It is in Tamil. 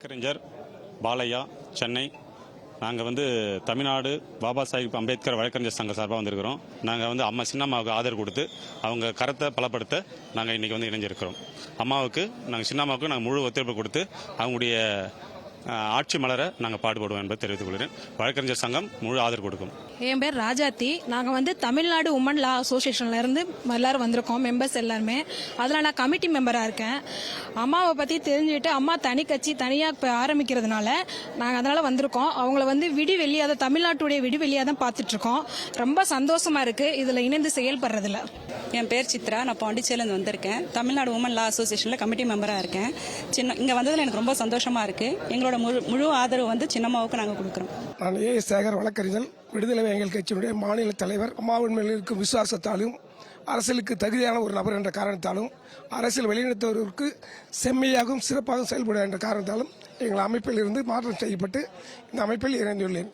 வழக்கறிஞர் பாலையா, சென்னை. நாங்கள் தமிழ்நாடு பாபா சாஹிப் அம்பேத்கர் வழக்கறிஞர் சங்க சார்பாக வந்திருக்கிறோம். நாங்கள் அம்மா சின்னம்மாவுக்கு ஆதரவு கொடுத்து அவங்க கருத்தை பலப்படுத்த நாங்கள் இன்றைக்கி இணைஞ்சிருக்கிறோம். அம்மாவுக்கு நாங்கள் சின்னம்மாவுக்கு நாங்கள் முழு ஒத்துழைப்பு கொடுத்து அவங்களுடைய ஆட்சி மலர நாங்கள் பாடுபடுவோம் என்பதை தெரிவித்துக் கொள்கிறேன். வழக்கறிஞர் சங்கம் முழு ஆதரவு கொடுக்கும். என் பேர் ராஜாத்தி. நாங்கள் தமிழ்நாடு உமன் லா அசோசியேஷன்ல இருந்து எல்லாரும் வந்திருக்கோம், மெம்பர்ஸ் எல்லாருமே. அதில் நான் கமிட்டி மெம்பராக இருக்கேன். அம்மாவை பற்றி தெரிஞ்சுட்டு அம்மா தனி கட்சி தனியாக இப்போ ஆரம்பிக்கிறதுனால நாங்கள் அதனால் வந்திருக்கோம். அவங்கள விடிவெளியாக தமிழ்நாட்டுடைய விடிவெளியாக தான் பார்த்துட்ருக்கோம். ரொம்ப சந்தோஷமாக இருக்குது இதில் இணைந்து செயல்படுறதில்ல. என் பேர் சித்ரா. நான் பாண்டிச்சேரியிலேருந்து வந்திருக்கேன். தமிழ்நாடு உமன் லா அசோசியேஷனில் கமிட்டி மெம்பராக இருக்கேன். இங்கே வந்ததில் எனக்கு ரொம்ப சந்தோஷமாக இருக்குது. எங்களோட முழு ஆதரவு சின்னம்மாவுக்கு நாங்கள் கொடுக்குறோம். நான் ஏ சேகர், வழக்கறிஞர், விடுதலை வேங்கல் கட்சியினுடைய மாநில தலைவர். அம்மாவின் மேல் இருக்கும் விசுவாசத்தாலும் அரசியலுக்கு தகுதியான ஒரு நபர் என்ற காரணத்தாலும் அரசியல் வெளியிடத்தவருக்கு செம்மையாகவும் சிறப்பாகவும் செயல்பட என்ற காரணத்தாலும் எங்கள் அமைப்பில் இருந்து மாற்றம் செய்யப்பட்டு இந்த அமைப்பில் இணைந்துள்ளேன்.